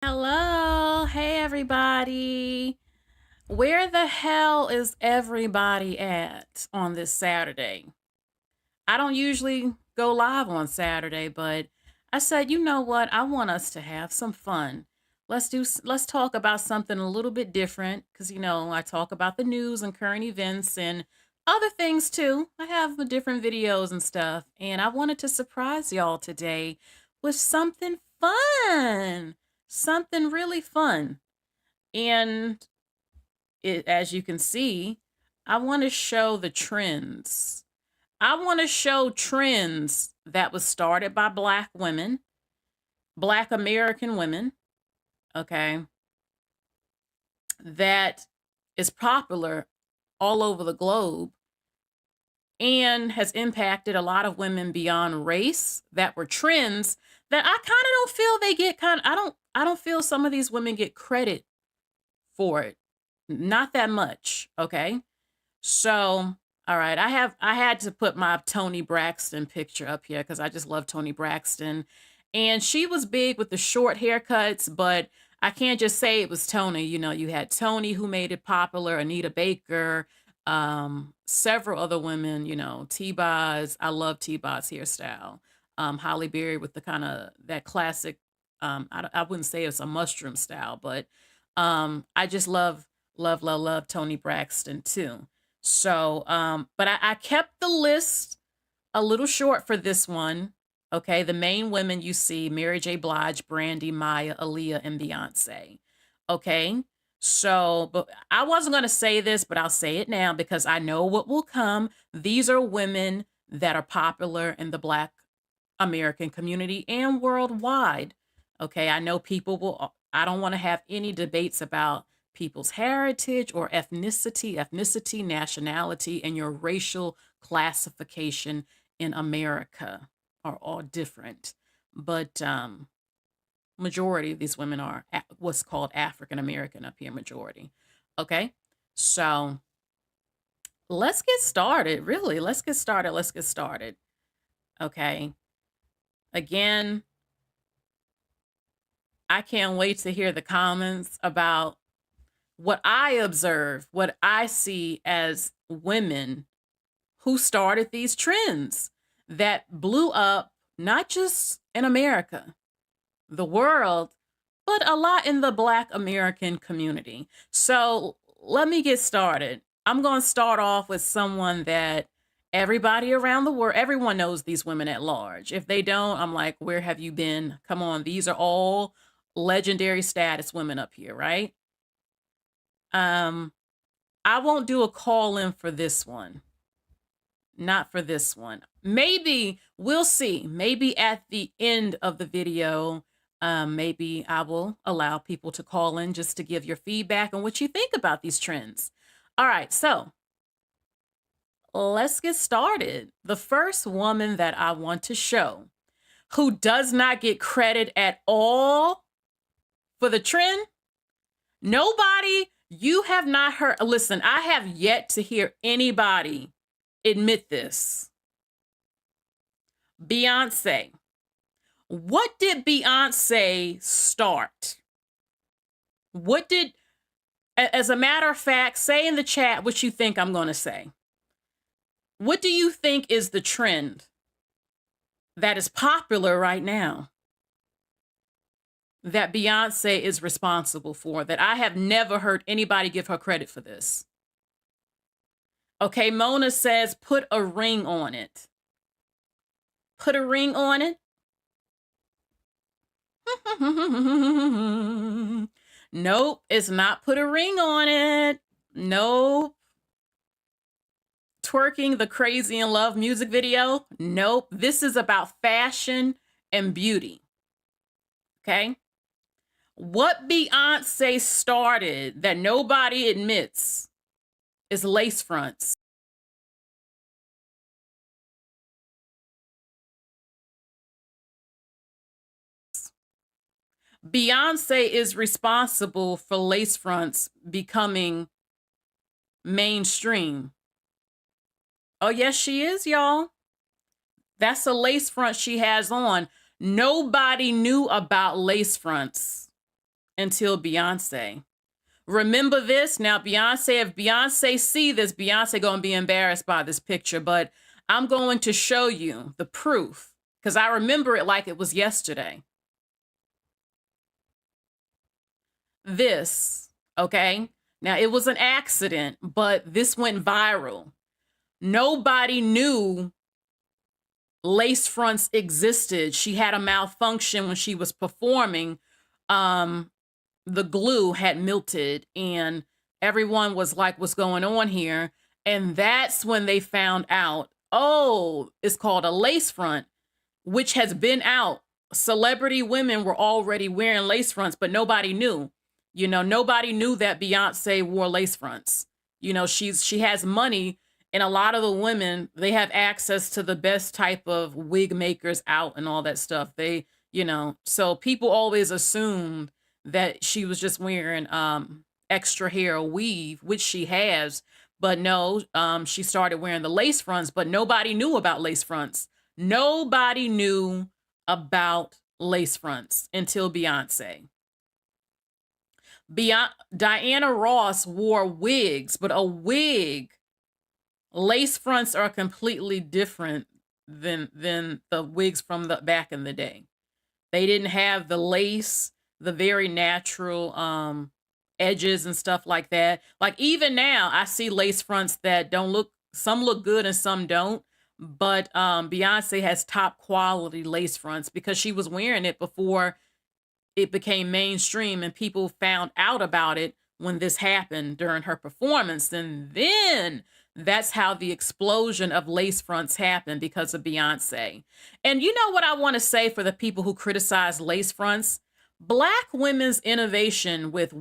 Hello. Hey, everybody. Where the hell is everybody at on this Saturday? I don't usually go live on Saturday, but I said, you know what? I want us to have some fun. Let's talk about something a little bit different because I talk about the news and current events and other things too. I have the different videos and stuff, and I wanted to surprise y'all today with something fun. Something really fun. And as you can see, I want to show the trends. I want to show trends that was started by Black women, Black American women, okay, that is popular all over the globe and has impacted a lot of women beyond race that were trends that I kind of don't feel they get I don't feel some of these women get credit for it. Not that much, okay? So, all right, I had to put my Toni Braxton picture up here because I just love Toni Braxton. And she was big with the short haircuts, but I can't just say it was Toni. You had Toni who made it popular, Anita Baker, several other women, T-Boz. I love T-Boz hairstyle. Holly Berry with the kind of that classic, I wouldn't say it's a mushroom style, but I just love Toni Braxton too. So, but I kept the list a little short for this one. Okay, the main women you see: Mary J. Blige, Brandy, Maya, Aaliyah, and Beyonce. Okay, so but I wasn't going to say this, but I'll say it now because I know what will come. These are women that are popular in the Black American community and worldwide. Okay, I know people will, I don't want to have any debates about people's heritage or ethnicity, nationality, and your racial classification in America are all different. But majority of these women are what's called African American up here, majority. Okay, so let's get started. Really, let's get started. Let's get started. Okay. Again, I can't wait to hear the comments about what I observe, what I see as women who started these trends that blew up not just in America, the world, but a lot in the Black American community. So let me get started. I'm going to start off with someone that everybody around the world, everyone knows these women at large. If they don't, I'm like, where have you been? Come on, these are all legendary status women up here, right? Um, I won't do a call in for this one. Not for this one. Maybe we'll see. Maybe at the end of the video, maybe I will allow people to call in just to give your feedback on what you think about these trends. All right, so let's get started. The first woman that I want to show who does not get credit at all for the trend, nobody, you have not heard. Listen, I have yet to hear anybody admit this. Beyonce. What did Beyonce start? What did, as a matter of fact, say in the chat what you think I'm going to say. What do you think is the trend that is popular right now that Beyonce is responsible for, that I have never heard anybody give her credit for this? Okay, Mona says, put a ring on it. Put a ring on it? Nope, it's not put a ring on it. Nope. Twerking the Crazy in Love music video? Nope. This is about fashion and beauty. Okay? What Beyonce started that nobody admits is lace fronts. Beyonce is responsible for lace fronts becoming mainstream. Oh, yes, she is, y'all. That's a lace front she has on. Nobody knew about lace fronts until Beyonce. Remember this? Now, Beyonce, if Beyonce see this, Beyonce gonna be embarrassed by this picture, but I'm going to show you the proof because I remember it like it was yesterday. This, okay? Now, it was an accident, but this went viral. Nobody knew lace fronts existed. She had a malfunction when she was performing. The glue had melted and everyone was like, what's going on here? And that's when they found out, oh, it's called a lace front, which has been out. Celebrity women were already wearing lace fronts, but nobody knew. You know, nobody knew that Beyonce wore lace fronts. You know, she has money, and a lot of the women, they have access to the best type of wig makers out and all that stuff. They, you know, so people always assumed that she was just wearing extra hair or weave, which she has. But no, she started wearing the lace fronts, but nobody knew about lace fronts. Nobody knew about lace fronts until Beyonce. Diana Ross wore wigs, but a wig, lace fronts are completely different than the wigs from the back in the day. They didn't have the lace, the very natural edges and stuff like that. Like even now, I see lace fronts that don't look, some look good and some don't. But Beyonce has top quality lace fronts because she was wearing it before it became mainstream and people found out about it when this happened during her performance. And then that's how the explosion of lace fronts happened because of Beyonce. And you know what I want to say for the people who criticize lace fronts? Black women's innovation with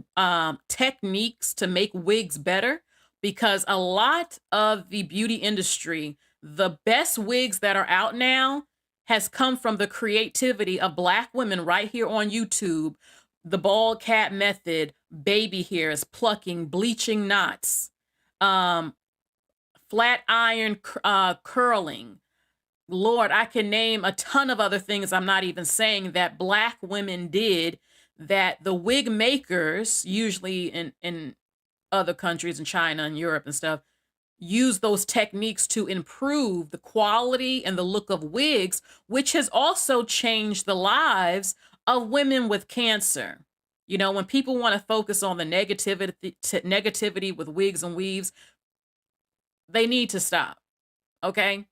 techniques to make wigs better, because a lot of the beauty industry, the best wigs that are out now has come from the creativity of Black women right here on YouTube. The bald cap method, baby hairs, plucking, bleaching knots, flat iron curling. Lord, I can name a ton of other things I'm not even saying that Black women did that the wig makers, usually in other countries in China and Europe and stuff, use those techniques to improve the quality and the look of wigs, which has also changed the lives of women with cancer. You know, when people want to focus on the negativity with wigs and weaves, they need to stop, okay?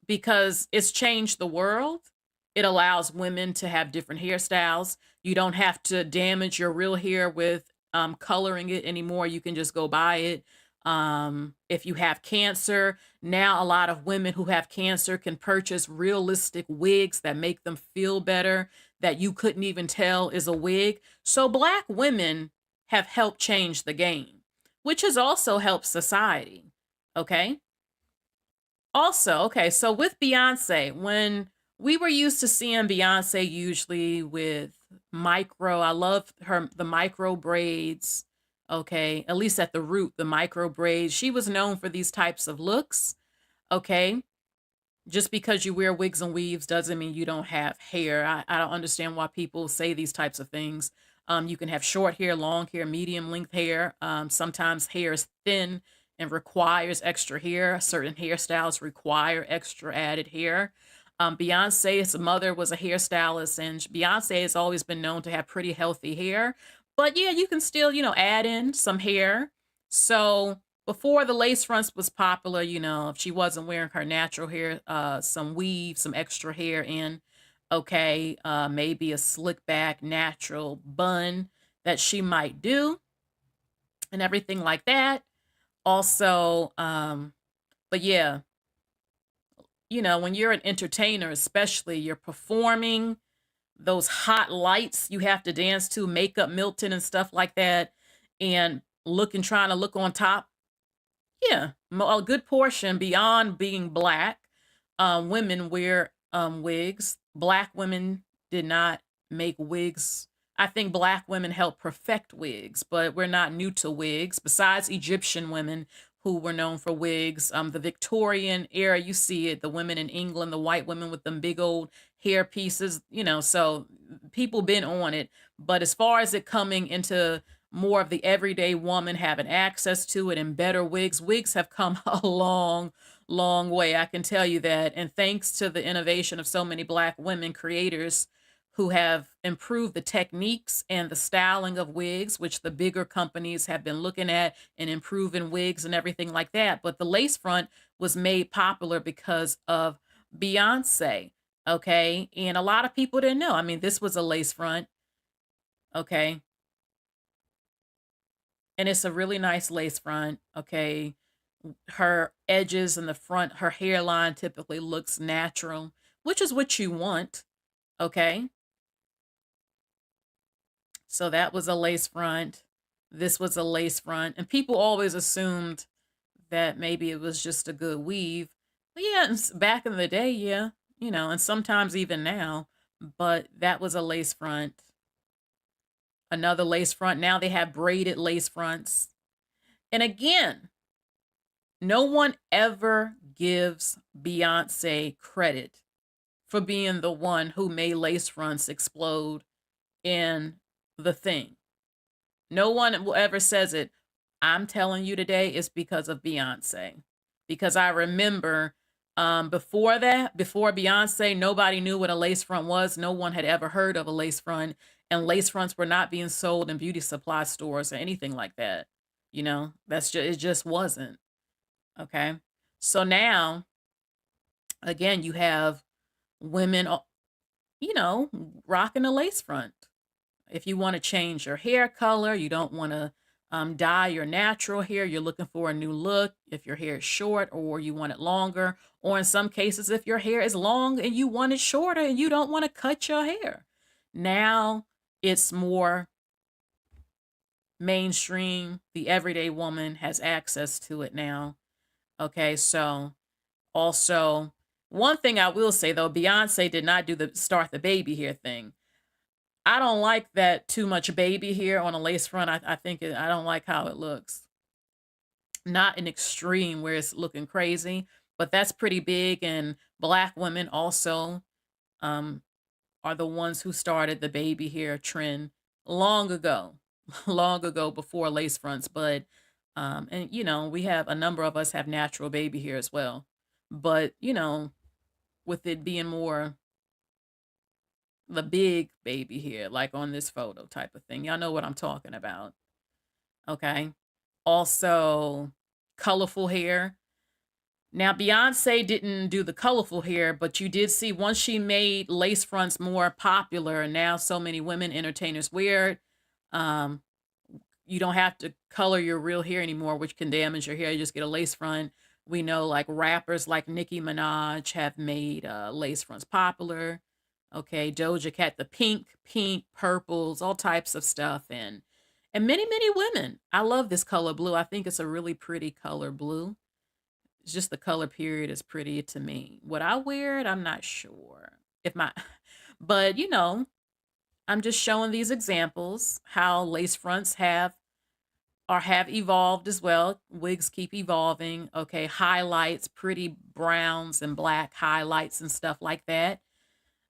Because it's changed the world. It allows women to have different hairstyles. You don't have to damage your real hair with coloring it anymore. You can just go buy it. If you have cancer, now a lot of women who have cancer can purchase realistic wigs that make them feel better, that you couldn't even tell is a wig. So Black women have helped change the game, which has also helped society. Okay. Also, okay, so with Beyonce, when we were used to seeing Beyonce usually with micro, I love the micro braids, okay, at least at the root, the micro braids. She was known for these types of looks, okay? Just because you wear wigs and weaves doesn't mean you don't have hair. I don't understand why people say these types of things. You can have short hair, long hair, medium length hair. Sometimes hair is thin and requires extra hair. Certain hairstyles require extra added hair. Beyonce's mother was a hairstylist, and Beyonce has always been known to have pretty healthy hair. But yeah, you can still, you know, add in some hair. So before the lace fronts was popular, you know, if she wasn't wearing her natural hair, some weave, some extra hair in, okay, maybe a slick back natural bun that she might do and everything like that. Also, but yeah, you know, when you're an entertainer, especially, you're performing, those hot lights you have to dance to, makeup Milton and stuff like that, and trying to look on top. Yeah, a good portion beyond being Black, women wear wigs. Black women did not make wigs. I think Black women helped perfect wigs, but we're not new to wigs. Besides Egyptian women who were known for wigs. The Victorian era, you see it, the women in England, the white women with them big old hair pieces, so people been on it. But as far as it coming into more of the everyday woman having access to it and better wigs have come a long, long way. I can tell you that. And thanks to the innovation of so many Black women creators who have improved the techniques and the styling of wigs, which the bigger companies have been looking at and improving wigs and everything like that. But the lace front was made popular because of Beyonce. Okay. And a lot of people didn't know. I mean, this was a lace front. Okay. And it's a really nice lace front. Okay. Her edges in the front, her hairline typically looks natural, which is what you want. Okay. So that was a lace front. This was a lace front. And people always assumed that maybe it was just a good weave. But yeah, back in the day, yeah, and sometimes even now. But that was a lace front. Another lace front. Now they have braided lace fronts. And again, no one ever gives Beyonce credit for being the one who made lace fronts explode in the thing. No one will ever says it. I'm telling you today it's because of Beyonce. Because I remember before that, before Beyonce, nobody knew what a lace front was. No one had ever heard of a lace front. And lace fronts were not being sold in beauty supply stores or anything like that. That's just it just wasn't. Okay. So now, again, you have women, rocking a lace front. If you want to change your hair color, you don't want to dye your natural hair, you're looking for a new look. If your hair is short or you want it longer, or in some cases, if your hair is long and you want it shorter and you don't want to cut your hair. Now it's more mainstream. The everyday woman has access to it now. Okay, so also, one thing I will say though, Beyonce did not do the start the baby hair thing. I don't like that too much baby hair on a lace front. I think I don't like how it looks. Not an extreme where it's looking crazy, but that's pretty big. And Black women also um, are the ones who started the baby hair trend long ago, long ago before lace fronts. But and we have a number of us have natural baby hair as well. But with it being more the big baby hair, like on this photo type of thing. Y'all know what I'm talking about. Okay. Also, colorful hair. Now, Beyonce didn't do the colorful hair, but you did see once she made lace fronts more popular, and now so many women entertainers wear it. Um, you don't have to color your real hair anymore, which can damage your hair. You just get a lace front. We know like rappers like Nicki Minaj have made lace fronts popular. Okay, Doja Cat, the pink, purples, all types of stuff, and many, many women. I love this color blue. I think it's a really pretty color blue. It's just the color period is pretty to me. Would I wear it? I'm not sure. If my but I'm just showing these examples how lace fronts have evolved as well. Wigs keep evolving. Okay, highlights, pretty browns and black highlights and stuff like that.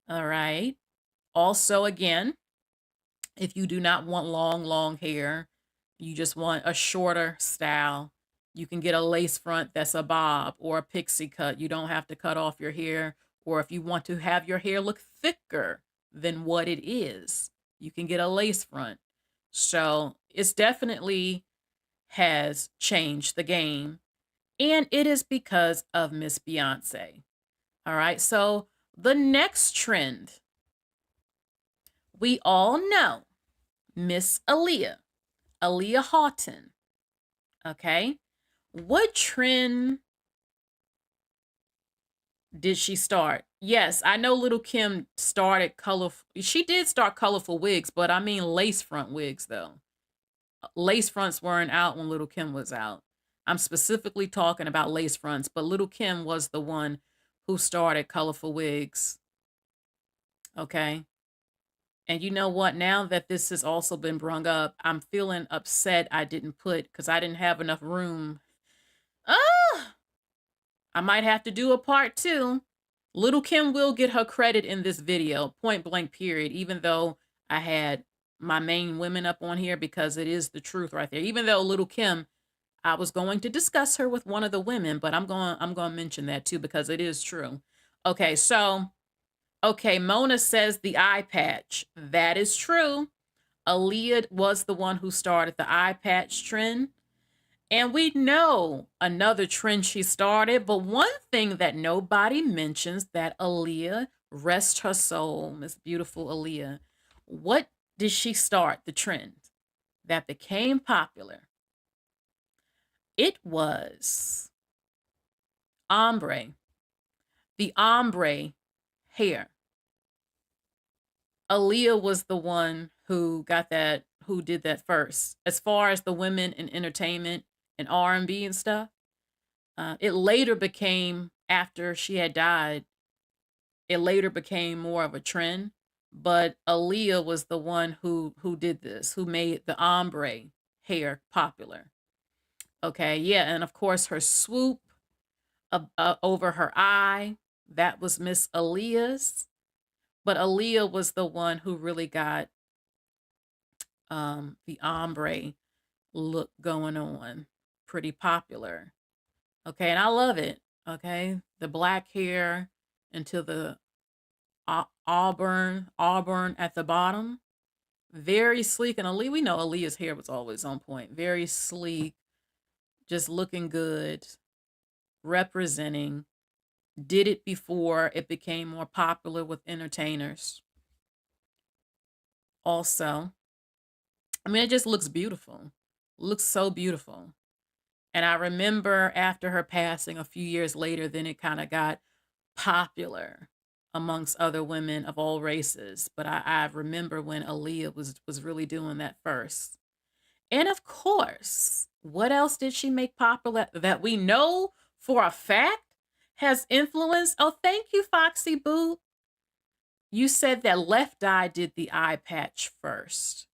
All right. Also, again, if you do not want long, long hair, you just want a shorter style, you can get a lace front that's a bob or a pixie cut. You don't have to cut off your hair. Or if you want to have your hair look thicker than what it is, you can get a lace front. So it's definitely has changed the game. And it is because of Miss Beyonce. All right. So the next trend, we all know Miss Aaliyah, Aaliyah Houghton. Okay. What trend did she start? Yes, I know Little Kim started colorful. She did start colorful wigs, but I mean lace front wigs though. Lace fronts weren't out when Little Kim was out. I'm specifically talking about lace fronts, but Little Kim was the one who started colorful wigs. Okay. And you know what? Now that this has also been brung up, I'm feeling upset I didn't put, because I didn't have enough room I might have to do a part 2. Little Kim will get her credit in this video, point blank period, even though I had my main women up on here, because it is the truth right there. Even though Little Kim, I was going to discuss her with one of the women, but I'm going to mention that too, because it is true. Okay, so Mona says the eye patch. That is true. Aaliyah was the one who started the eye patch trend. And we know another trend she started, but one thing that nobody mentions, that Aaliyah, rest her soul, Miss Beautiful Aaliyah, what did she start the trend that became popular? It was ombre, the ombre hair. Aaliyah was the one who did that first. As far as the women in entertainment and R&B and stuff, it later became, after she had died, it later became more of a trend. But Aaliyah was the one who did this, who made the ombre hair popular. Okay, yeah, and of course her swoop over her eye, that was Miss Aaliyah's. But Aaliyah was the one who really got the ombre look going on, pretty popular. Okay, and I love it. Okay, the black hair into the auburn at the bottom, very sleek. And we know Aaliyah's hair was always on point, very sleek, just looking good, representing. Did it before it became more popular with entertainers. Also, I mean, it just looks beautiful. Looks so beautiful. And I remember after her passing a few years later, then it kind of got popular amongst other women of all races. But I remember when Aaliyah was really doing that first. And of course, what else did she make popular that we know for a fact has influence? Oh, thank you, FACBOOK. You said that Left Eye did the eye patch first.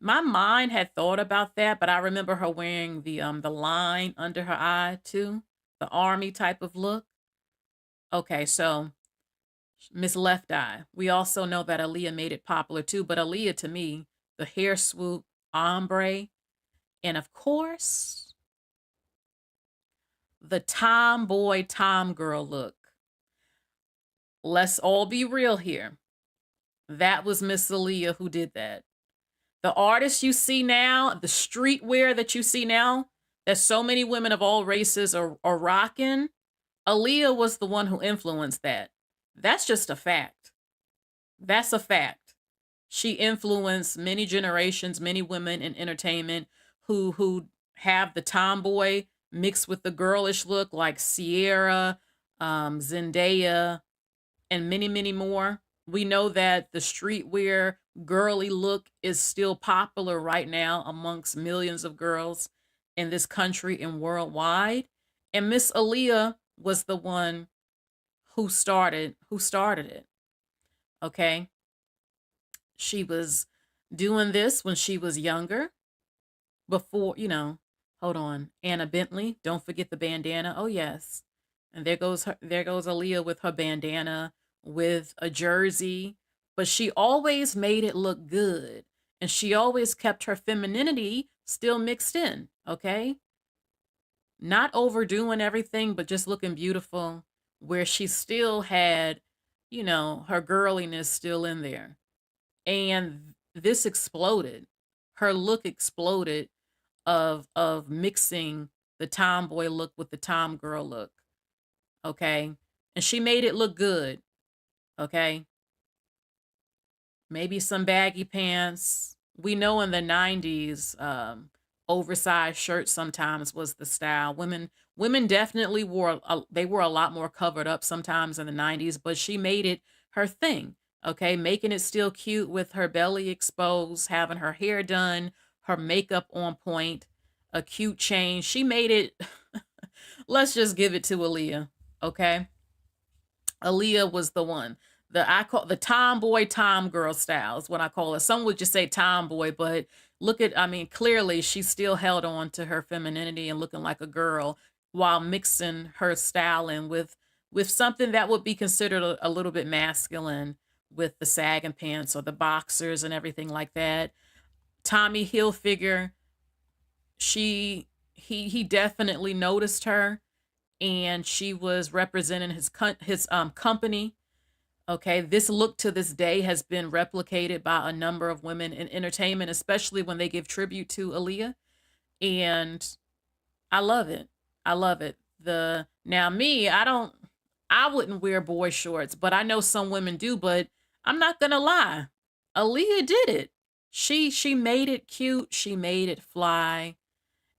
My mind had thought about that, but I remember her wearing the line under her eye too, the army type of look. Okay, so Miss Left Eye. We also know that Aaliyah made it popular too, but Aaliyah, to me, the hair swoop, ombre, and of course, the tomboy, tomgirl look. Let's all be real here. That was Miss Aaliyah who did that. The artists you see now, the streetwear that you see now, that so many women of all races are rocking, Aaliyah was the one who influenced that. That's just a fact. That's a fact. She influenced many generations, many women in entertainment who have the tomboy mixed with the girlish look, like Sierra, Zendaya, and many, many more. We know that the streetwear girly look is still popular right now amongst millions of girls in this country and worldwide. And Miss Aaliyah was the one who started it. Okay. She was doing this when she was younger, before, hold on. Anna Bentley, don't forget the bandana. Oh yes. And there goes Aaliyah with her bandana, with a jersey, but she always made it look good. And she always kept her femininity still mixed in, okay? Not overdoing everything, but just looking beautiful, where she still had, her girliness still in there. And this exploded. Her look exploded of mixing the tomboy look with the tomgirl look, okay? And she made it look good. Okay. Maybe some baggy pants. We know in the 90s, oversized shirts sometimes was the style. Women definitely they were a lot more covered up sometimes in the 90s, but she made it her thing. Okay. Making it still cute with her belly exposed, having her hair done, her makeup on point, a cute chain. She made it. Let's just give it to Aaliyah. Okay. Aaliyah was the one. I call the tomboy, tomgirl style is what I call it. Some would just say tomboy, but clearly she still held on to her femininity and looking like a girl while mixing her style in with something that would be considered a little bit masculine with the sagging pants or the boxers and everything like that. Tommy Hilfiger, she he definitely noticed her, and she was representing his company. Okay, this look to this day has been replicated by a number of women in entertainment, especially when they give tribute to Aaliyah, and I love it. I love it. The now me, I wouldn't wear boy shorts, but I know some women do, but I'm not gonna lie. Aaliyah did it. She made it cute, she made it fly,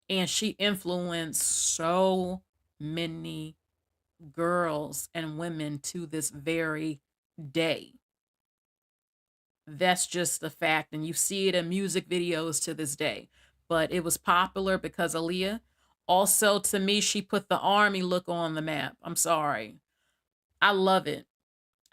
and she influenced so many girls and women to this very day. That's just the fact. And you see it in music videos to this day. But it was popular because Aaliyah. Also, to me, she put the army look on the map. I'm sorry. I love it.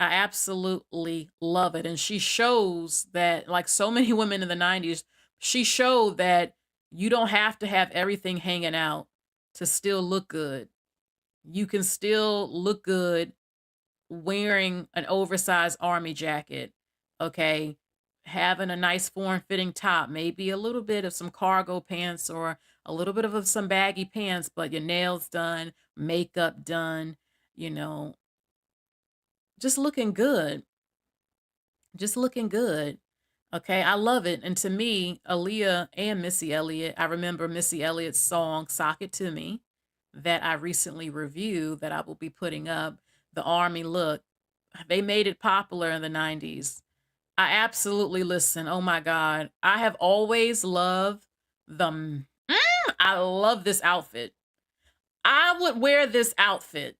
I absolutely love it. And she shows that, like so many women in the 90s, she showed that you don't have to have everything hanging out to still look good. You can still look good wearing an oversized army jacket, okay? Having a nice form fitting top, maybe a little bit of some cargo pants or a little bit of some baggy pants, but your nails done, makeup done, you know, just looking good. Just looking good. Okay, I love it. And to me, Aaliyah and Missy Elliott, I remember Missy Elliott's song Sock It To Me that I recently reviewed that I will be putting up, the army look. They made it popular in the 90s. I absolutely listen. Oh my God. I have always loved the I love this outfit. I would wear this outfit.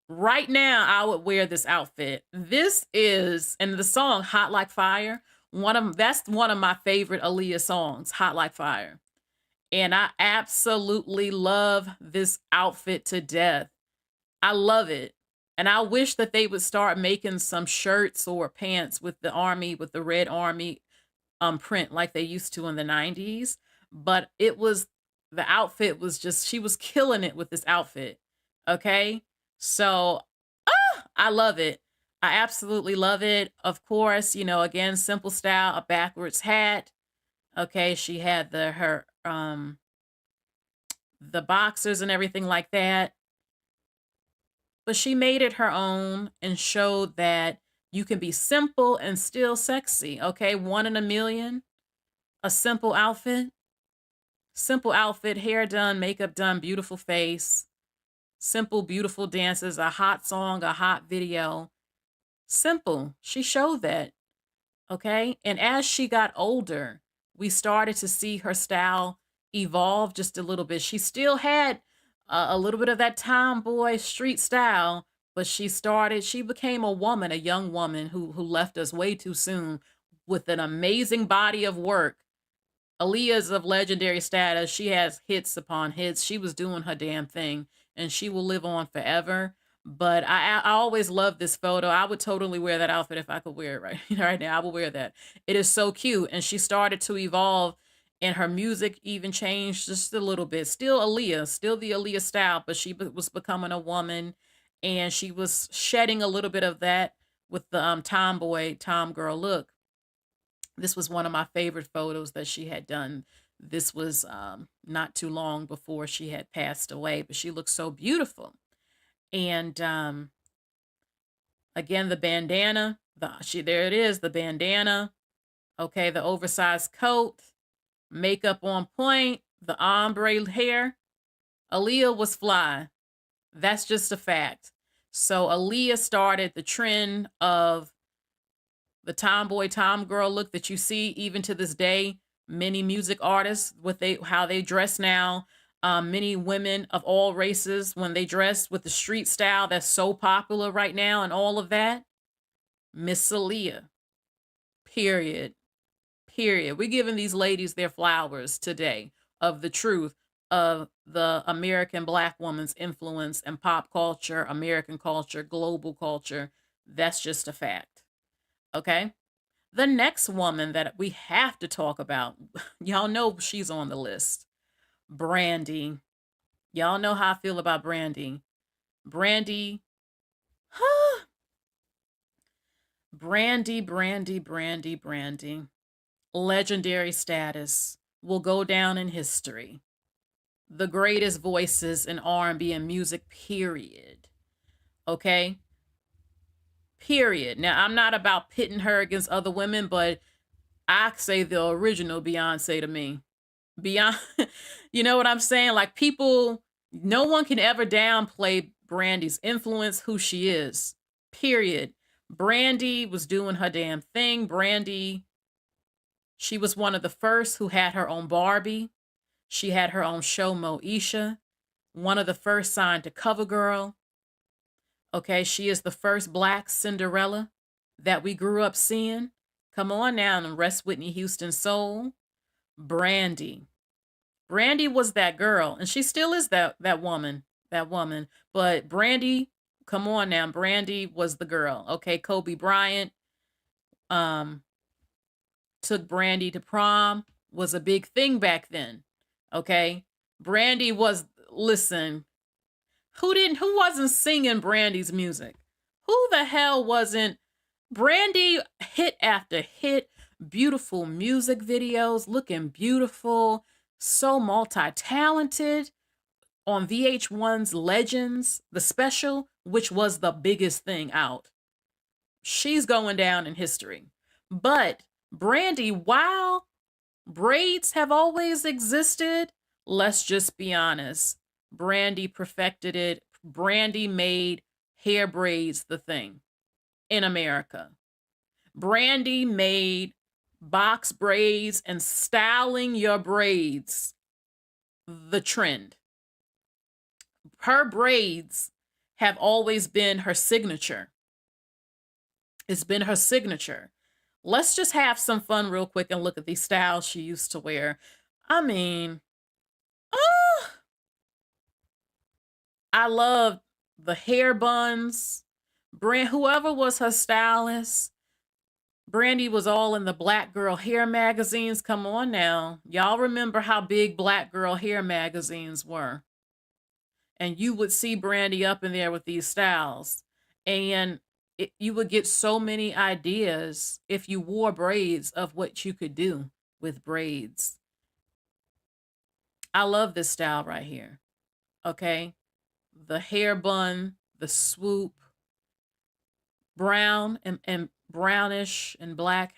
Right now, I would wear this outfit. This is in the song Hot Like Fire. That's one of my favorite Aaliyah songs, Hot Like Fire. And I absolutely love this outfit to death. I love it. And I wish that they would start making some shirts or pants with the army, with the red army print like they used to in the 90s. But the outfit was just, she was killing it with this outfit. Okay. So I love it. I absolutely love it. Of course, again, simple style, a backwards hat. Okay, she had the boxers and everything like that. But she made it her own and showed that you can be simple and still sexy. Okay, one in a million, a simple outfit. Simple outfit, hair done, makeup done, beautiful face. Simple, beautiful dances, a hot song, a hot video. Simple. She showed that. Okay. And as she got older, we started to see her style evolve just a little bit. She still had a little bit of that tomboy street style, but she became a woman, a young woman who left us way too soon with an amazing body of work. Aaliyah's of legendary status. She has hits upon hits. She was doing her damn thing, and she will live on forever. But I always love this photo. I would totally wear that outfit if I could wear it right, right now. I will wear that. It is so cute. And she started to evolve, and her music even changed just a little bit. Still Aaliyah, still the Aaliyah style, but she was becoming a woman, and she was shedding a little bit of that with the tom girl look. This was one of my favorite photos that she had done. This was not too long before she had passed away, but she looked so beautiful. And again, the bandana, there it is, the bandana. Okay, the oversized coat, makeup on point, the ombre hair. Aaliyah was fly. That's just a fact. So Aaliyah started the trend of the tomboy, tom girl look that you see even to this day. Many music artists, how they dress now. Many women of all races, when they dress with the street style that's so popular right now and all of that. Miss Aaliyah. Period. Period. We're giving these ladies their flowers today of the truth of the American Black woman's influence in pop culture, American culture, global culture. That's just a fact. Okay? The next woman that we have to talk about, y'all know she's on the list. Brandy. Y'all know how I feel about Brandy. Brandy, Brandy. Legendary status, will go down in history. The greatest voices in R&B and music, period. Okay? Period. Now, I'm not about pitting her against other women, but I say the original Beyonce to me. Beyond, you know what I'm saying? Like, people, no one can ever downplay Brandy's influence, who she is. Period. Brandy was doing her damn thing. Brandy, she was one of the first who had her own Barbie. She had her own show, Moesha. One of the first signed to CoverGirl. Okay, she is the first Black Cinderella that we grew up seeing. Come on now and rest Whitney Houston's soul. Brandy. Brandy was that girl, and she still is that woman. But Brandy, come on now, Brandy was the girl. Okay, Kobe Bryant took Brandy to prom, was a big thing back then. Okay, Brandy was, listen, who wasn't singing Brandy's music? Who the hell wasn't? Brandy, hit after hit, beautiful music videos, looking beautiful, so multi-talented. On VH1's Legends, the special, which was the biggest thing out. She's going down in history. But Brandy, while braids have always existed, let's just be honest. Brandy perfected it. Brandy made hair braids the thing in America. Brandy made box braids and styling your braids the trend. Her braids have always been her signature. It's been her signature. Let's just have some fun real quick and look at these styles she used to wear. I mean, I love the hair buns. Whoever was her stylist, Brandy was all in the Black Girl Hair magazines. Come on now. Y'all remember how big Black Girl Hair magazines were. And you would see Brandy up in there with these styles. And you would get so many ideas if you wore braids of what you could do with braids. I love this style right here. Okay. The hair bun, the swoop, brown and brownish and black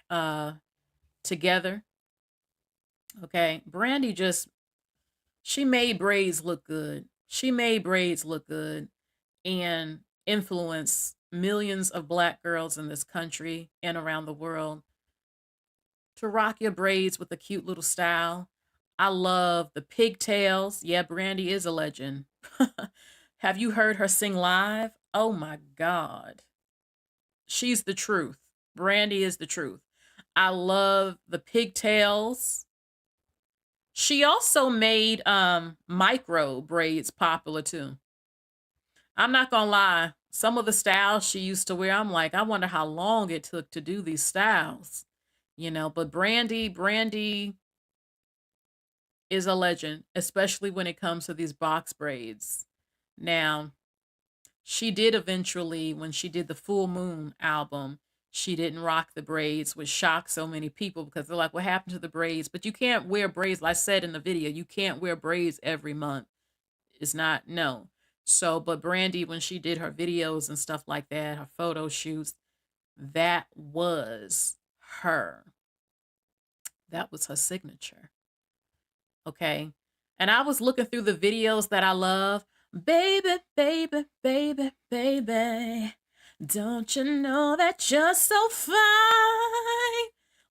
together. Okay. Brandy she made braids look good. She made braids look good and influence millions of Black girls in this country and around the world to rock your braids with a cute little style. I love the pigtails. Yeah, Brandy is a legend. Have you heard her sing live? Oh my God. She's the truth. Brandy is the truth. I love the pigtails. She also made micro braids popular too. I'm not gonna lie. Some of the styles she used to wear, I'm like, I wonder how long it took to do these styles. But Brandy is a legend, especially when it comes to these box braids. Now, she did eventually, when she did the Full Moon album, she didn't rock the braids, which shocked so many people because they're like, what happened to the braids? But you can't wear braids, like I said in the video, you can't wear braids every month. It's not, no. So, but Brandy, when she did her videos and stuff like that, her photo shoots, that was her. That was her signature. Okay. And I was looking through the videos that I love. Baby, baby, baby, baby. Don't you know that you're so fine?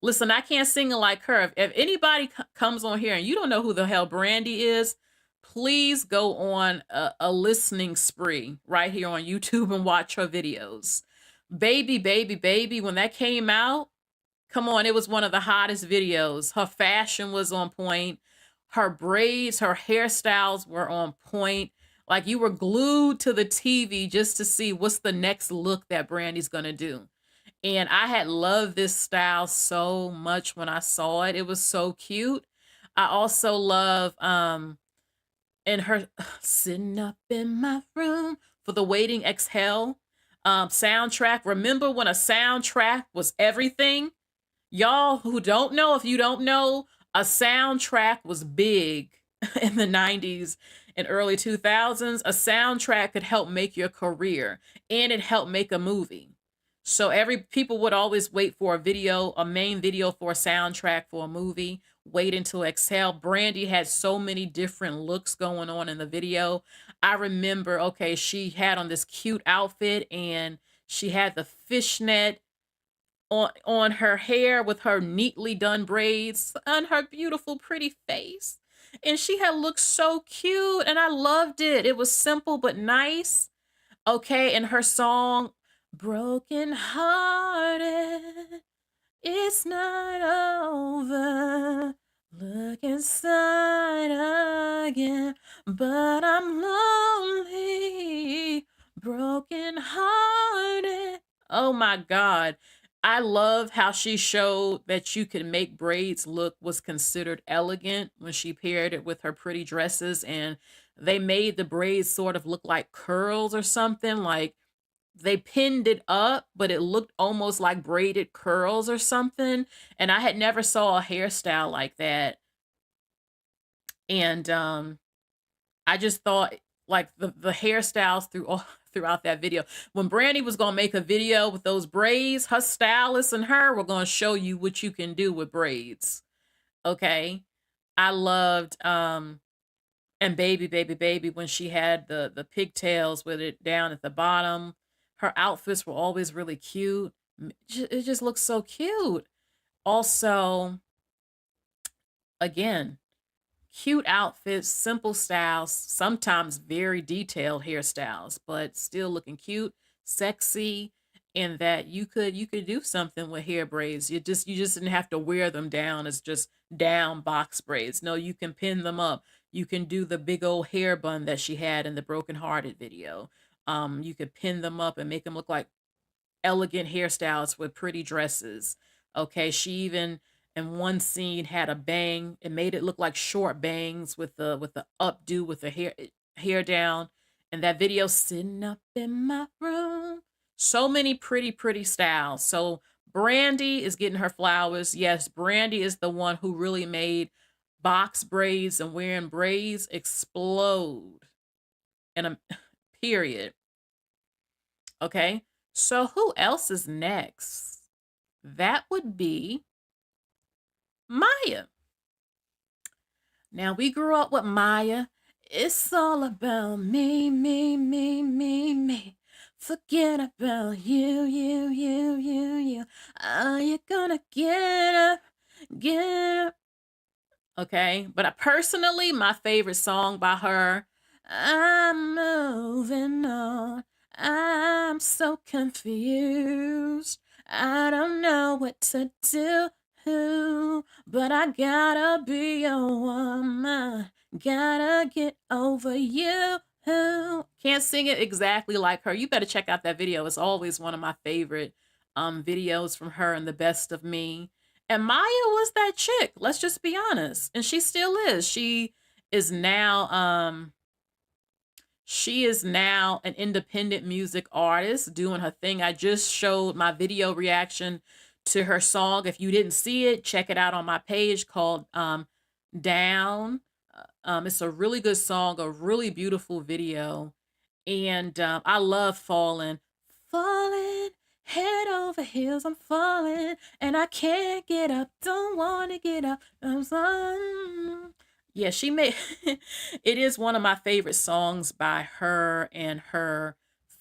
Listen, I can't sing like her. If anybody comes on here and you don't know who the hell Brandy is, please go on a listening spree right here on YouTube and watch her videos. Baby, baby, baby, when that came out, come on, it was one of the hottest videos. Her fashion was on point. Her braids, her hairstyles were on point. Like you were glued to the TV just to see what's the next look that Brandy's going to do. And I had loved this style so much when I saw it. It was so cute. I also love, and and her sitting up in my room for the Waiting Exhale soundtrack. Remember when a soundtrack was everything? Y'all who don't know, if you don't know, a soundtrack was big in the 90s and early 2000s. A soundtrack could help make your career, and it helped make a movie. So people would always wait for a main video for a soundtrack for a movie, wait until Exhale. Brandy had so many different looks going on in the video. I remember, okay, she had on this cute outfit and she had the fishnet on her hair with her neatly done braids on her beautiful pretty face, and she had looked so cute and I loved it. It was simple but nice. Okay, and her song Broken Hearted, it's not over, look inside again, but I'm lonely, broken hearted. Oh my God. I love how she showed that you could make braids look was considered elegant when she paired it with her pretty dresses, and they made the braids sort of look like curls or something. Like they pinned it up, but it looked almost like braided curls or something. And I had never saw a hairstyle like that. And I just thought like the hairstyles throughout that video. When Brandy was gonna make a video with those braids, her stylist and her were gonna show you what you can do with braids. Okay. I loved and baby, baby, baby, when she had the pigtails with it down at the bottom. Her outfits were always really cute. It just looks so cute. Also, again, cute outfits, simple styles, sometimes very detailed hairstyles, but still looking cute, sexy, and that you could do something with hair braids. You just didn't have to wear them down as just down box braids. No, you can pin them up. You can do the big old hair bun that she had in the Broken Hearted video. You could pin them up and make them look like elegant hairstyles with pretty dresses. Okay, she even in one scene had a bang. It made it look like short bangs with the updo with the hair down. And that video sitting up in my room. So many pretty styles. So Brandy is getting her flowers. Yes, Brandy is the one who really made box braids and wearing braids explode in a period. Okay. So who else is next? That would be Maya. Now we grew up with Maya. It's all about me, me, me, me, me. Forget about you, you, you, you, you. Are you gonna get up, get up? Okay, but personally, my favorite song by her, I'm moving on. I'm so confused. I don't know what to do, but I gotta be a woman. Gotta get over you. Can't sing it exactly like her. You better check out that video. It's always one of my favorite videos from her and The Best of Me. And Maya was that chick. Let's just be honest. And she still is. Is now she is now an independent music artist doing her thing. I just showed my video reaction to her song. If you didn't see it, check it out on my page called Down. It's a really good song, a really beautiful video. And I love Falling. Falling, head over heels, I'm falling. And I can't get up, don't want to get up. Yeah, she made it is one of my favorite songs by her, and her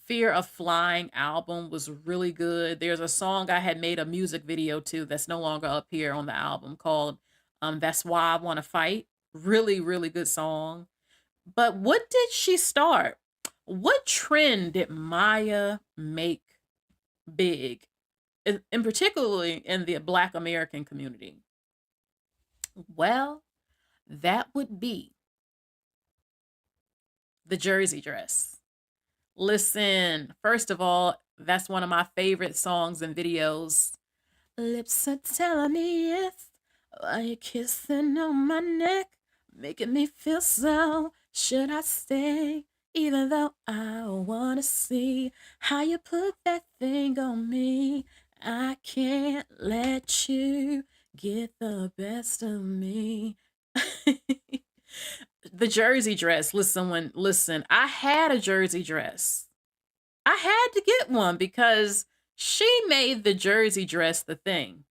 Fear of Flying album was really good. There's a song I had made a music video to that's no longer up here on the album called That's Why I Want to Fight. Really good song. But what did she start? What trend did Maya make big, in particularly in the Black American community? Well, that would be the jersey dress. Listen, first of all, that's one of my favorite songs and videos. Lips are telling me yes, while you're kissing on my neck, making me feel so Should I stay? Even though I wanna see how you put that thing on me, I can't let you get the best of me. The jersey dress. Listen, I had a jersey dress. I had to get one because she made the jersey dress the thing.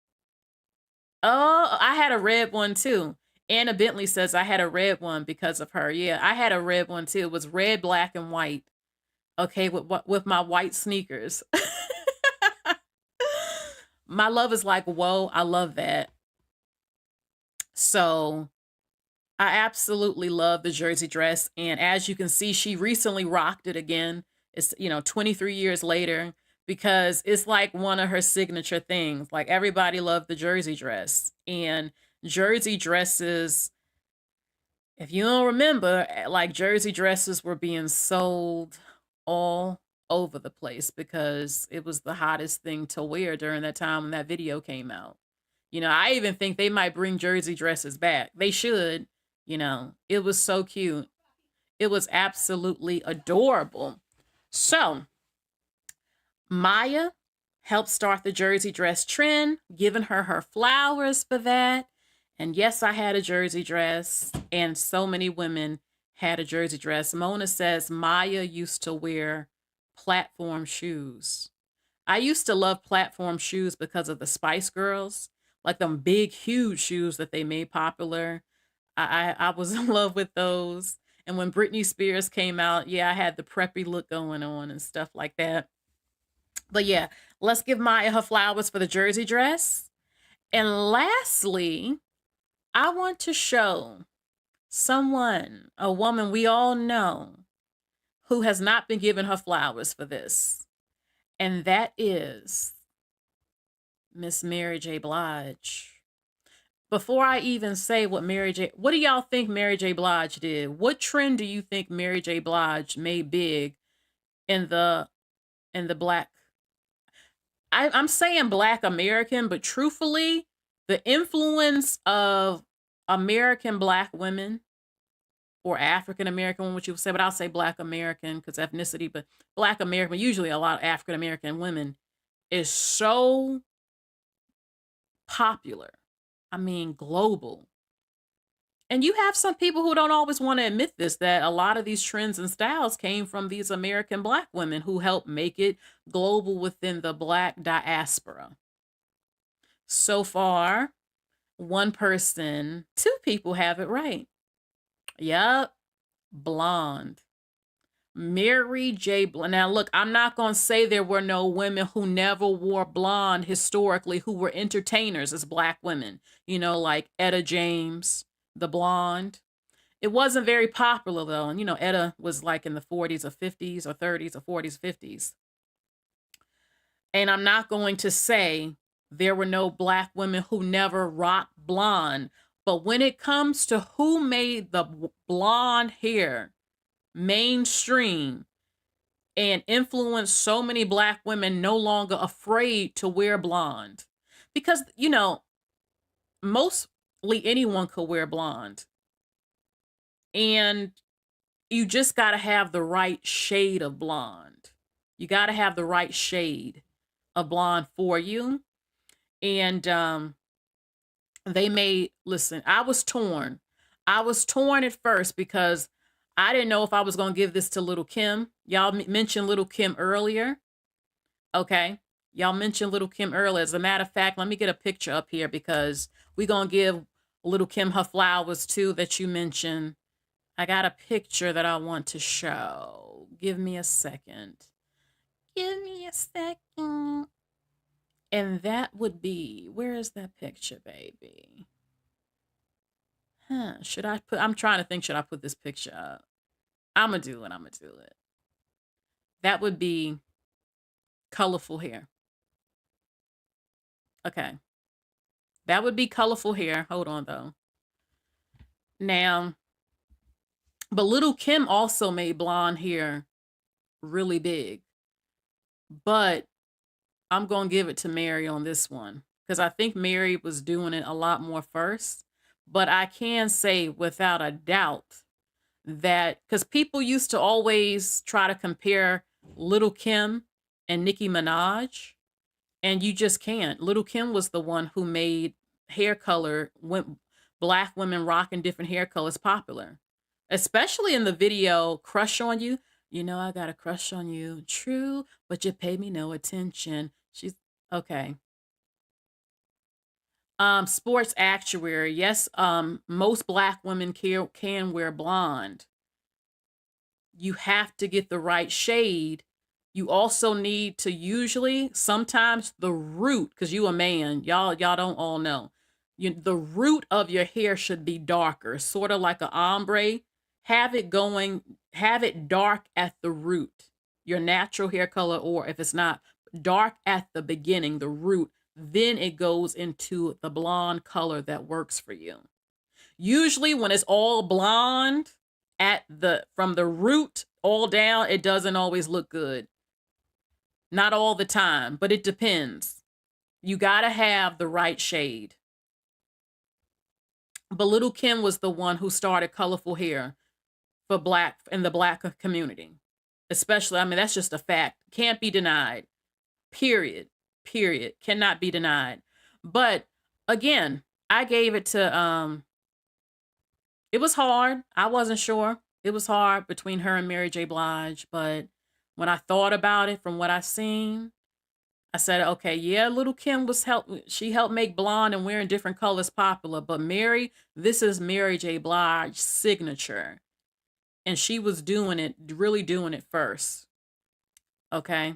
Oh, I had a red one too. Anna Bentley says I had a red one because of her. Yeah, I had a red one too. It was red, black, and white. Okay, with my white sneakers. My love is like, whoa, I love that. So I absolutely love the jersey dress. And as you can see, she recently rocked it again. It's, 23 years later, because it's like one of her signature things. Like everybody loved the jersey dress. And jersey dresses, if you don't remember, like jersey dresses were being sold all over the place because it was the hottest thing to wear during that time when that video came out. I even think they might bring jersey dresses back. They should. It was so cute. It was absolutely adorable. So, Maya helped start the jersey dress trend, giving her flowers for that. And yes, I had a jersey dress, and so many women had a jersey dress. Mona says Maya used to wear platform shoes. I used to love platform shoes because of the Spice Girls, like them big, huge shoes that they made popular. I was in love with those. And when Britney Spears came out, yeah, I had the preppy look going on and stuff like that. But yeah, let's give Maya her flowers for the jersey dress. And lastly, I want to show someone, a woman we all know, who has not been given her flowers for this. And that is Miss Mary J. Blige. Before I even say what do y'all think Mary J. Blige did? What trend do you think Mary J. Blige made big in the black? I'm saying black American, but truthfully, the influence of American black women or African American, what you would say, but I'll say black American because ethnicity, but black American, usually a lot of African American women, is so popular. I mean, global. And you have some people who don't always want to admit this, that a lot of these trends and styles came from these American black women who helped make it global within the black diaspora. So far, one person, two people have it right. Yup, blonde. Mary J. Blonde. Now, look, I'm not going to say there were no women who never wore blonde historically who were entertainers as black women. Like Etta James, the blonde. It wasn't very popular though. And Etta was like in the 40s or 50s or 30s or 40s, 50s. And I'm not going to say there were no black women who never rocked blonde. But when it comes to who made the blonde hair mainstream and influenced so many black women no longer afraid to wear blonde, because, mostly anyone could wear blonde. And you just got to have the right shade of blonde. You got to have the right shade of blonde for you. And listen, I was torn. I was torn at first because I didn't know if I was going to give this to Little Kim. Y'all mentioned Little Kim earlier. Okay. Y'all mentioned Little Kim earlier. As a matter of fact, let me get a picture up here because we're going to give Little Kim her flowers too that you mentioned. I got a picture that I want to show. Give me a second. Give me a second. And that would be, where is that picture, baby? I'm trying to think, should I put this picture up? I'm going to do it. That would be colorful hair. Okay. That would be colorful hair. Hold on, though. Now, but Little Kim also made blonde hair really big. But I'm going to give it to Mary on this one because I think Mary was doing it a lot more first. But I can say without a doubt that, because people used to always try to compare Little Kim and Nicki Minaj, and you just can't. Little Kim was the one who made hair color, when black women rocking different hair colors popular, especially in the video Crush on You. You know, I got a crush on you. True, but you pay me no attention. She's okay. Sports actuary. Yes, most black women can wear blonde. You have to get the right shade. You also need to usually sometimes the root, because you a man, y'all don't all know. The root of your hair should be darker, sort of like an ombre. Have it dark at the root, your natural hair color, or if it's not, dark at the beginning, the root, then it goes into the blonde color that works for you. Usually when it's all blonde from the root all down, it doesn't always look good. Not all the time, but it depends. You got to have the right shade. But Little Kim was the one who started colorful hair for in the black community. Especially, I mean, that's just a fact. Can't be denied. Period. Cannot be denied. But again, I gave it to it was hard. I wasn't sure. It was hard between her and Mary J. Blige, but when I thought about it from what I seen, I said, okay, yeah, Little Kim she helped make blonde and wearing different colors popular, but this is Mary J. Blige's signature. And she was really doing it first. Okay?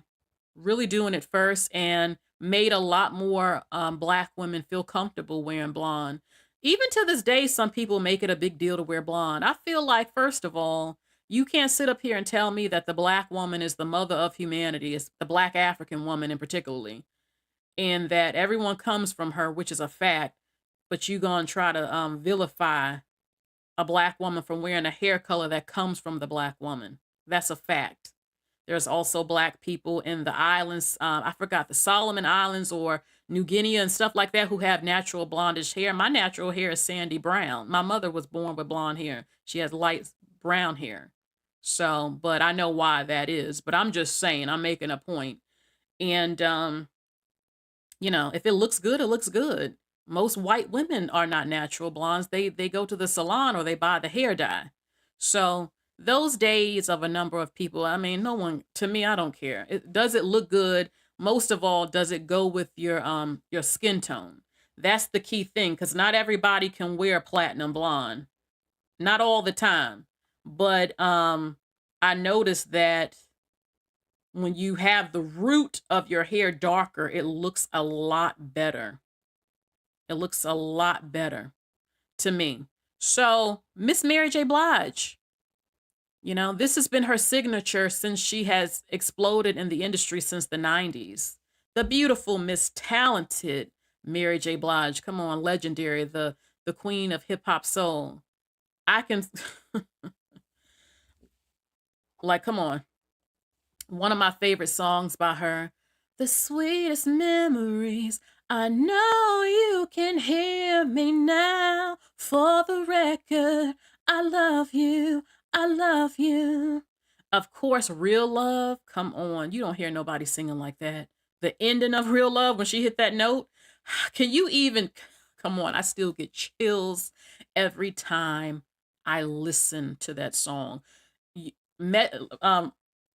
Really doing it first, and made a lot more black women feel comfortable wearing blonde. Even to this day, some people make it a big deal to wear blonde. I feel like, first of all, you can't sit up here and tell me that the black woman is the mother of humanity, it's the black African woman in particularly, and that everyone comes from her, which is a fact, but you gonna try to vilify a black woman from wearing a hair color that comes from the black woman. That's a fact. There's also black people in the islands. I forgot, the Solomon Islands or New Guinea and stuff like that, who have natural blondish hair. My natural hair is sandy brown. My mother was born with blonde hair. She has light brown hair. So, but I know why that is. But I'm just saying, I'm making a point. And, if it looks good, it looks good. Most white women are not natural blondes. They go to the salon or they buy the hair dye. So those days of a number of people, I mean, no one, to me, I don't care. Does it look good? Most of all, does it go with your skin tone? That's the key thing, because not everybody can wear platinum blonde. Not all the time. But I noticed that when you have the root of your hair darker, it looks a lot better. It looks a lot better to me. So, Miss Mary J. Blige, this has been her signature since she has exploded in the industry since the 90s. The beautiful, Miss Talented Mary J. Blige. Come on, legendary, the queen of hip hop soul. I can, like, come on. One of my favorite songs by her, The Sweetest Memories. I know you can hear me now. For the record, I love you. I love you. Of course, Real Love. Come on. You don't hear nobody singing like that. The ending of Real Love, when she hit that note, can you even, come on, I still get chills every time I listen to that song.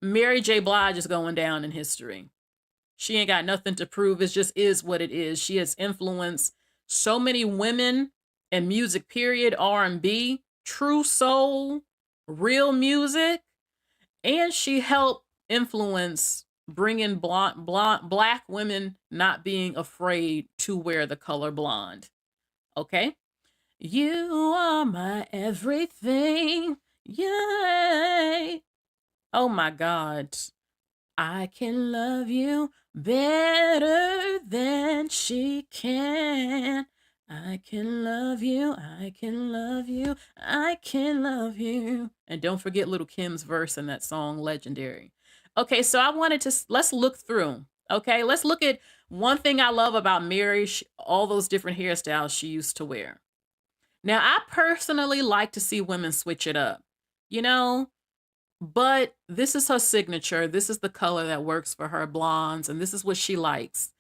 Mary J. Blige is going down in history. She ain't got nothing to prove. It just is what it is. She has influenced so many women in music, period, R&B, true soul, real music. And she helped influence bringing black women not being afraid to wear the color blonde. Okay? You are my everything. Yay. Oh my God. I can love you better than she can. I can love you. I can love you. I can love you. And don't forget Little Kim's verse in that song, legendary. Okay, so I wanted to, let's look through. Okay, let's look at one thing I love about Mary, all those different hairstyles she used to wear. Now, I personally like to see women switch it up. you know? But this is her signature. This is the color that works for her blondes, and this is what she likes.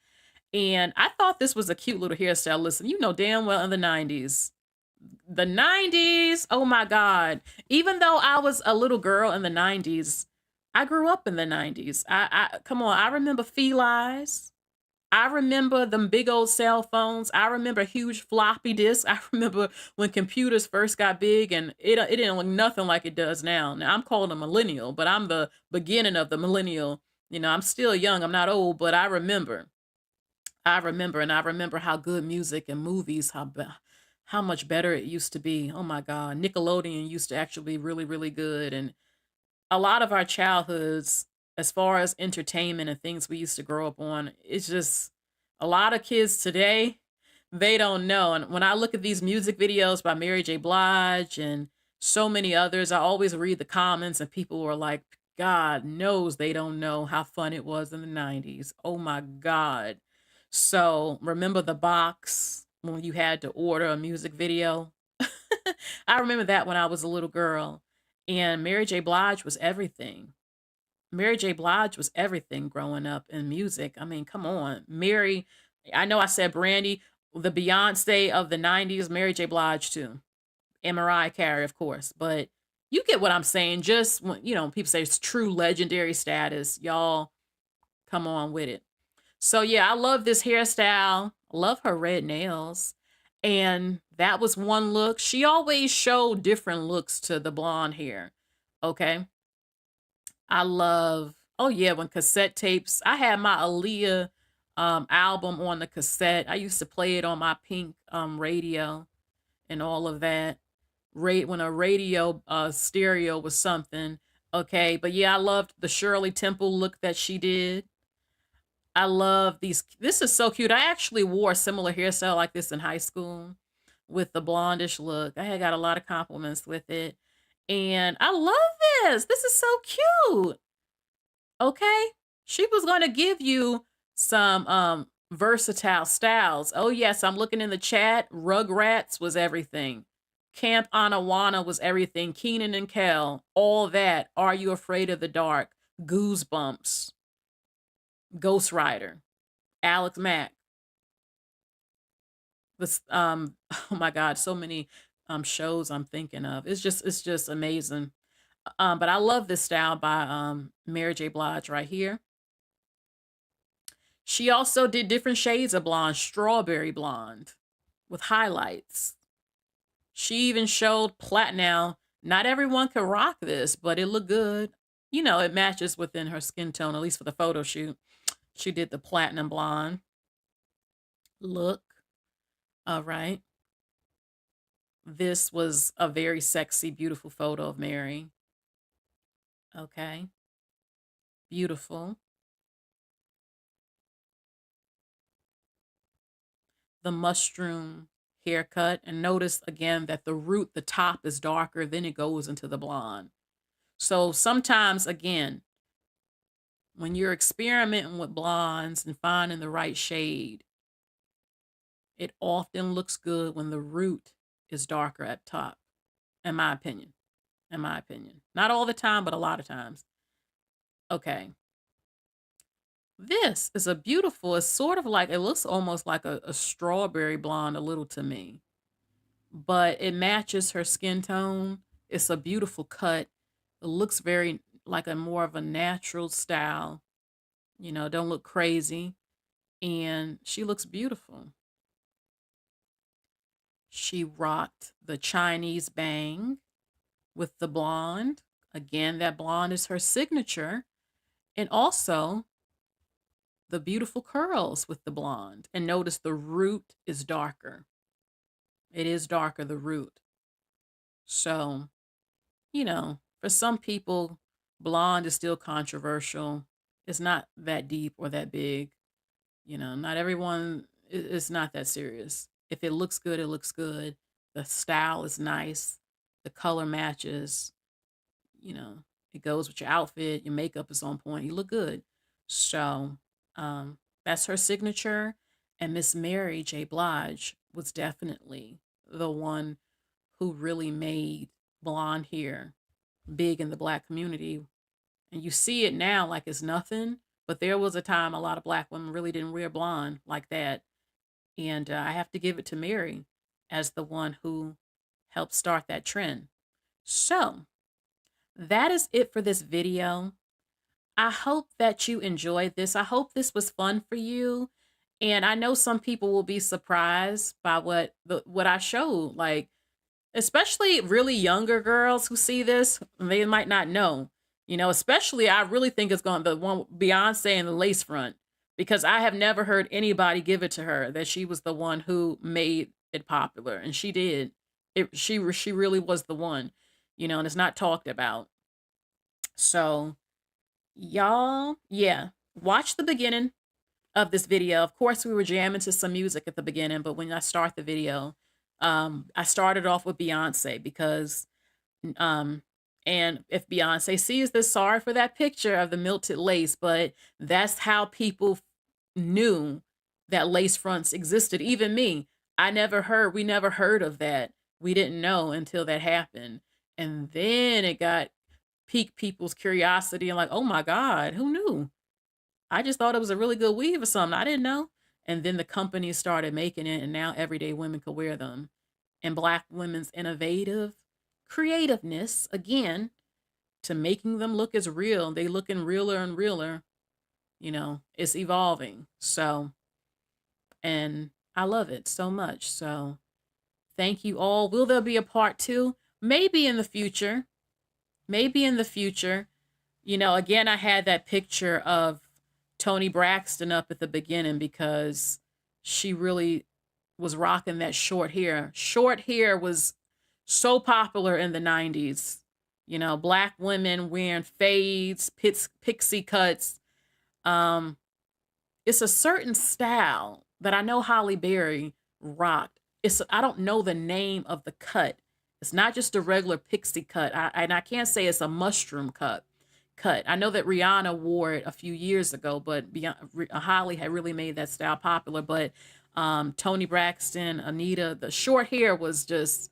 And I thought this was a cute little hairstyle. Listen, you know damn well in the 90s, oh my God. Even though I was a little girl in the 90s, I grew up in the 90s. I come on, I remember Blige. I remember them big old cell phones. I remember huge floppy disks. I remember when computers first got big and it didn't look nothing like it does now. Now I'm called a millennial, but I'm the beginning of the millennial. You know, I'm still young. I'm not old, but I remember. And I remember how good music and movies, how much better it used to be. Oh my God, Nickelodeon used to actually be really, really good, and a lot of our childhoods, as far as entertainment and things we used to grow up on, it's just a lot of kids today, they don't know. And when I look at these music videos by Mary J. Blige and so many others, I always read the comments and people were like, God knows they don't know how fun it was in the 90s. Oh my God. So remember the box when you had to order a music video? I remember that when I was a little girl. And Mary J. Blige was everything. Mary J. Blige was everything growing up in music. I mean, come on. I know I said Brandy, the Beyonce of the 90s, Mary J. Blige too. And Mariah Carey, of course. But you get what I'm saying. Just when, people say it's true legendary status. Y'all, come on with it. So yeah, I love this hairstyle. I love her red nails. And that was one look. She always showed different looks to the blonde hair. Okay. I love, oh yeah, when cassette tapes. I had my Aaliyah album on the cassette. I used to play it on my pink radio and all of that. When a radio stereo was something. Okay. But yeah, I loved the Shirley Temple look that she did. I love these. This is so cute. I actually wore a similar hairstyle like this in high school with the blondish look. I had got a lot of compliments with it. And I love this. This is so cute. Okay. She was going to give you some versatile styles. Oh yes, I'm looking in the chat. Rugrats was everything. Camp Anawana was everything. Keenan and Kel, all that. Are You Afraid of the Dark? Goosebumps. Ghost Rider. Alex Mack. This oh my God, so many shows I'm thinking of. It's just amazing. But I love this style by Mary J. Blige right here. She also did different shades of blonde, strawberry blonde with highlights. She even showed Now, not everyone can rock this, but it looked good. It matches within her skin tone, at least for the photo shoot. She did the platinum blonde look. All right. This was a very sexy, beautiful photo of Mary. Okay. Beautiful. The mushroom haircut. And notice again that the top is darker, then it goes into the blonde. So sometimes, again, when you're experimenting with blondes and finding the right shade, it often looks good when the root is darker at top, in my opinion. In my opinion. Not all the time, but a lot of times. Okay. This is a beautiful, it's sort of like, it looks almost like a strawberry blonde a little to me, but it matches her skin tone. It's a beautiful cut. It looks very like a more of a natural style, don't look crazy. And she looks beautiful. She rocked the Chinese bang with the blonde. Again, that blonde is her signature. And also the beautiful curls with the blonde. And notice the root is darker. It is darker, the root. So, for some people, blonde is still controversial. It's not that deep or that big. Not everyone, it's not that serious. If it looks good, it looks good. The style is nice. The color matches. You know, it goes with your outfit. Your makeup is on point. You look good. So, that's her signature. And Miss Mary J. Blige was definitely the one who really made blonde hair big in the Black community. And you see it now like it's nothing, but there was a time a lot of Black women really didn't wear blonde like that. And I have to give it to Mary as the one who helped start that trend. So that is it for this video. I hope that you enjoyed this. I hope this was fun for you. And I know some people will be surprised by what I showed. Like, especially really younger girls who see this, they might not know. You know, especially I really think it's going the one Beyonce and the lace front, because I have never heard anybody give it to her that she was the one who made it popular, and she did. She really was the one, you know, and it's not talked about. So, y'all, yeah, watch the beginning of this video. Of course, we were jamming to some music at the beginning, but when I start the video, I started off with Beyonce because, um, and if Beyonce sees this, sorry for that picture of the melted lace, but that's how people knew that lace fronts existed. Even me, we never heard of that. We didn't know until that happened. And then it got piqued people's curiosity and like, oh my God, who knew? I just thought it was a really good weave or something. I didn't know. And then the companies started making it, and now everyday women could wear them. And Black women's innovative creativeness, again, to making them look as real. They looking realer and realer. You know, it's evolving. So, and I love it so much. So, thank you all. Will there be a part two? Maybe in the future. Maybe in the future. You know, again, I had that picture of Toni Braxton up at the beginning because she really was rocking that short hair. Short hair was so popular in the 90s. You know, Black women wearing fades, pixie cuts. Um, it's a certain style that I know Holly Berry rocked. I don't know the name of the cut. It's not just a regular pixie cut. And I can't say it's a mushroom cut. I know that Rihanna wore it a few years ago, but Holly had really made that style popular. But Toni Braxton, Anita, the short hair was just,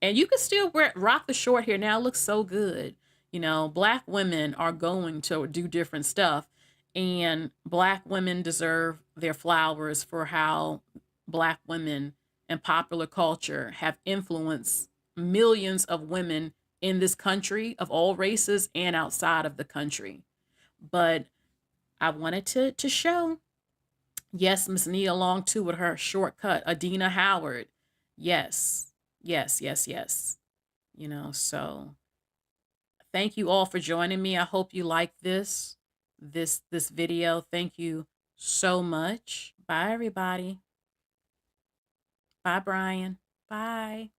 and you can still rock the short hair now. It looks so good. You know, Black women are going to do different stuff, and Black women deserve their flowers for how Black women and popular culture have influenced millions of women in this country of all races and outside of the country. But I wanted to show, yes, Miss Nia Long too with her shortcut, Adina Howard. Yes, yes, yes, yes. You know, so thank you all for joining me. I hope you like this video. Thank you so much. Bye everybody. Bye Brian. Bye.